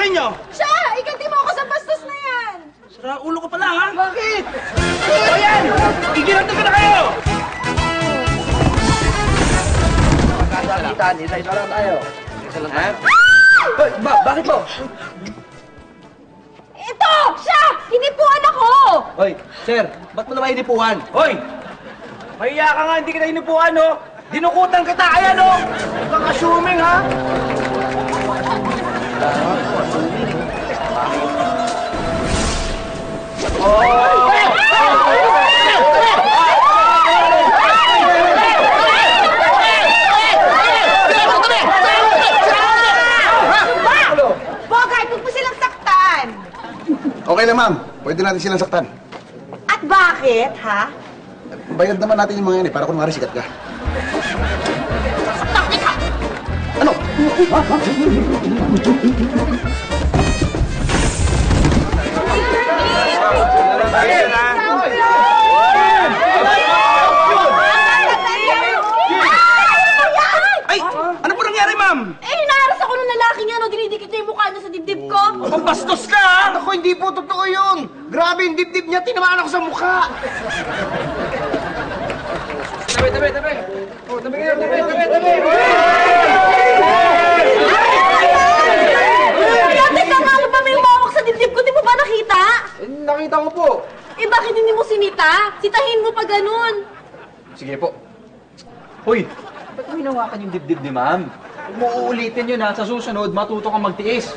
ninyo? Siya! Iganti mo ako sa bastos na yan! Sira ulo ka pala, ha? Bakit? O yan! Iginanto ko na kayo! Isa lang tayo. Isa lang tayo. Bakit po? Ito! Siya! Hinipuan ako! Hoy, sir, ba't mo naman hinipuan? Hoy! Mahiya ka nga, hindi kita hinupuan, no? Dinukutan kita, ayan, no? Huwag kang assuming, ha? Bogart, huwag mo silang saktan! Okay lang, ma'am. Pwede natin silang saktan. At bakit, ha? Bayad naman natin yung mga yan eh, para kunwari sikat ka. Taktika! Ano? Ay! Ano po nangyari, ma'am? Eh, hinaharas ako ng lalaki niya, no? Dinidikit niya yung mukha niya sa dibdib ko. Ang bastos ka, ha? Ako, hindi po totoo yun. Grabe yung dibdib niya, tinamaan ako sa mukha. Tabi. Oh, tabi. Dati ka nga, ano ba may umawak sa dibdib ko? Di mo ba nakita? Nakita ko po. Eh, bakit hindi mo sinita? Sitahin mo pa ganun. Sige po. Hoy, ba't mo hinawakan yung dibdib ni ma'am? Huwag mo uulitin yun ha. Sa susunod, matuto kang magtiis.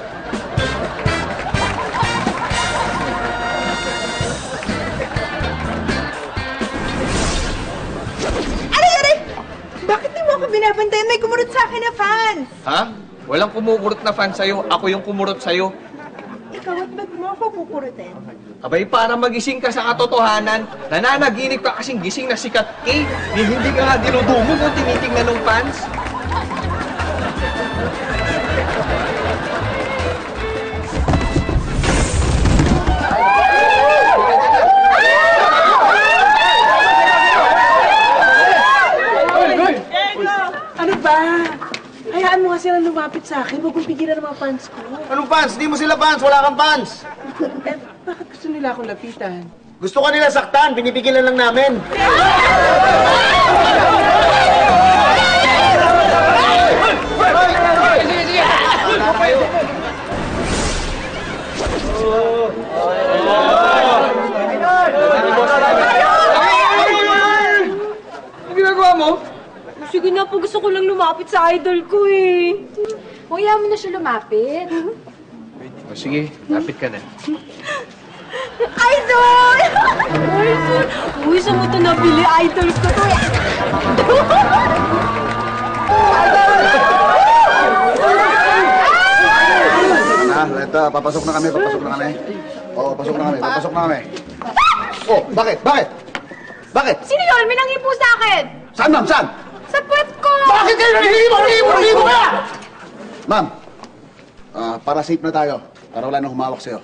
Aray! Bakit di mo ako binabantayan? May kumurot sa akin na fans. Ha? Walang kumukurot na fan sa'yo. Ako yung kumurot sa'yo. Ikaw, at ba't mo ako kukurutin? Abay, para magising ka sa katotohanan, nananaginip ka kasing gising na sikat eh. Hindi ka nga dinudumog kung tinitingnan ng fans. Ano ba? Hayaan mo kasi na lumapit sa akin. Huwag kong pigilan ng mga fans ko. Anong fans? Hindi mo sila fans. Wala kang fans. Eh, bakit gusto nila akong lapitan? Gusto ka nila saktan. Pinipigilan lang namin. Ano ginagawa mo? Sige na po, gusto ko lang lumapit sa idol ko eh. Huwag mo na siya lumapit. O sige, lapit ka na. Idol! Idol! Uy, saan mo ito nabili? Idol ko to eh. Ito, papasok na kami. Oo, pasok na kami. Oh, bakit? Bakit? Sino yun? May nanghipo sa akin! Saan, ma'am? Saan? Sa puwet ko! Bakit kayo nanghihibo kaya? Ma'am, para safe na tayo. Para wala nang humawak sa'yo.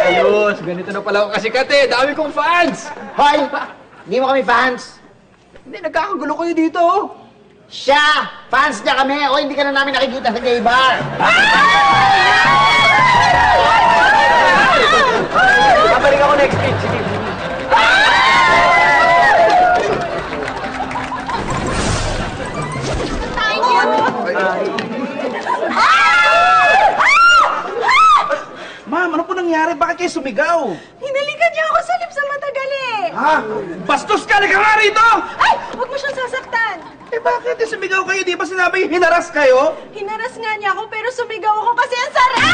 Ayos, ganito na pala ako kasikat eh. Dami kong fans. Hoy! Hindi mo kami fans. Hindi, nagkakagulo kayo dito. Siya! Fans niya kami! O hindi ka na namin nakikita sa gay bar! Babalik ako next week. Sige. Thank you! Ma'am, ano po nangyari? Bakit kayo sumigaw? Hinalikan niya ako sa lips sa matagal eh! Ha? Bastos ka! Halika nga rito! Ay! Huwag mo siyang sasaktan! Eh bakit? Sumigaw kayo? Di ba sinabi hinaras kayo? Hinaras nga niya ako pero sumigaw ako kasi ang sarap!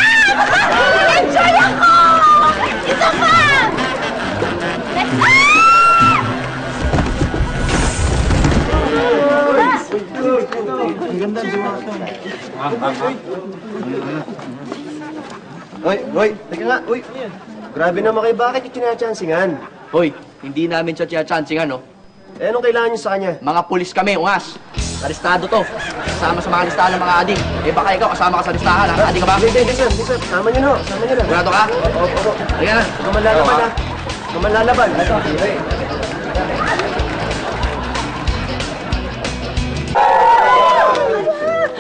Enjoy ako! Isa pa! Hoy, teka nga, uy. Grabe naman kayo, bakit yung tinachansingan? Hoy, hindi namin siya chancingan, no? Eh, anong kailangan niyo sa kanya? Mga pulis kami, ungas. Sa listado to. Kasama sa mga listahan ng mga adik. Eh baka ikaw kasama ka sa listahan, ha? Adik ka ba? Hindi, sir. Sama niyo na. Sama niyo na. Sigurado ka? Opo. Halika na. Ikaw man lalaban, ha? Ikaw man lalaban.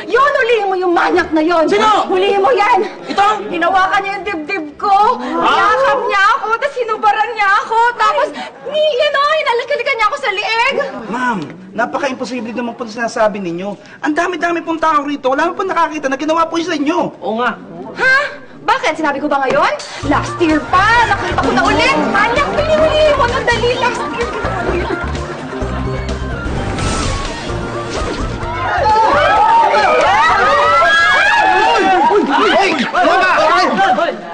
Yun, hulihin mo yung manyak na yun. Sino? Hulihin mo yan. Ito? Hinawakan niya yung dibdib ko. Niyakap niya ako, tapos hinubaran niya ako. Tapos, hinalikan niya ako sa lieg. Ma'am, napaka-imposible naman po sinasabi ninyo. Ang dami-dami pong tao rito. Wala naman po nakakita na ginawa po yun sa inyo. Oo nga. Ha? Bakit? Sinabi ko ba ngayon? Last year pa. Nakita ko na ulit. Manyak, hulihin mo ng dali. Last year ko na ulit.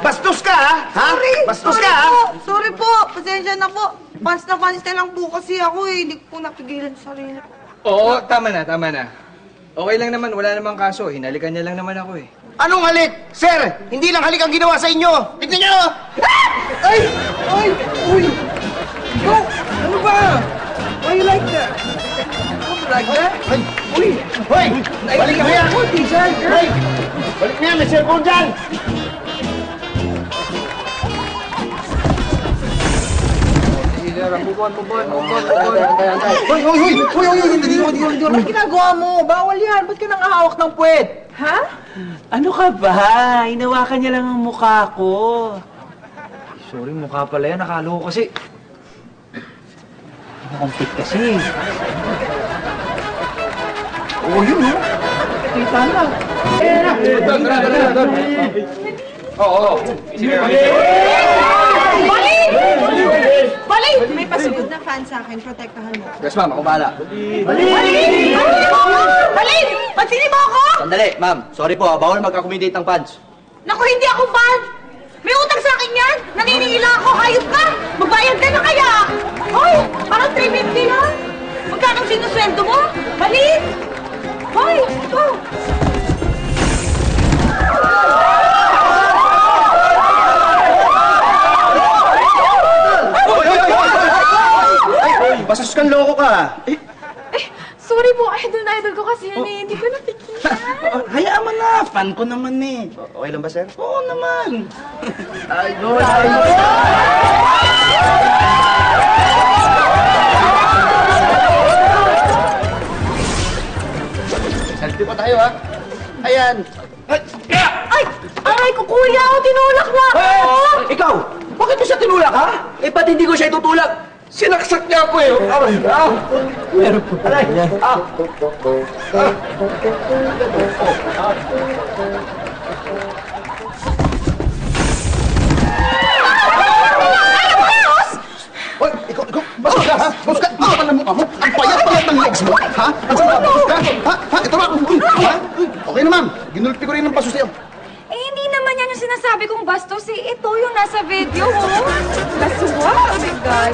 Bastos ka, ha? Bastos ka, ha? Sorry po, pasensya na po. Fans na lang po kasi ako eh. Hindi ko napigilan sa sarili ko. Oo, tama na. Okay lang naman, wala namang kaso. Hinalikan niya lang naman ako eh. Anong halik? Sir, hindi lang halik ang ginawa sa inyo. Tignan nyo! Ano ba? Why you like that? Like that? Hoy! Balik mo yan! Hoy! Balik mo yan! May cellphone dyan! Hindi. Ano ginagawa mo? Bawal yan. Ba't ka nangahawak ng puwet? Ha? Ano ka ba? Hinawakan niya lang ang mukha ko. Sorry, mukha pala yan. Nakalo ko kasi. Kompit kasi. Oo, yun, no? Kita na. Balik! May pasugod na fan sa akin. Protektahan mo. Yes, ma'am, ako bahala. Balik! Pansinin mo ako! Sandali, ma'am. Sorry po, bawal mag-accommodate ng fans. Naku, hindi ako fan! May utang sa akin yan! Naniningila ako! Hayop ka! Magbayad ka na kaya! Hoy! Parang 350 lang! Magkano sinusweldo mo? Balik! Hoy! Ito! Bastos kang loko ka. Sorry po, idol ko kasi yun eh. Hindi ko napigilan. Hayaan mo na. Fan ko naman eh. Okay lang ba, sir? Oo naman. Selfie pa tayo, ha? Ayan. Ay! Aray ko, kuya! Tinulak na ako! Ikaw! Bakit mo siya tinulak, ha? Eh, ba't hindi ko siya itutulak? Sinaksak niya ako, eh. Aray! Meron po. Aray! Hoy, ikaw, bastos ka, ha? Bastos ka, ano ng mukha mo? Ang payat-payat ng legs mo, ha? Ang sama, bastos ka? Ha? Ito ba? Ha? Okay naman, ginulpi ko rin ng bastos niyo. Eh, hindi naman yan yung sinasabi kong bastos eh. Ito yung nasa video, oh. Kaswa, bigay.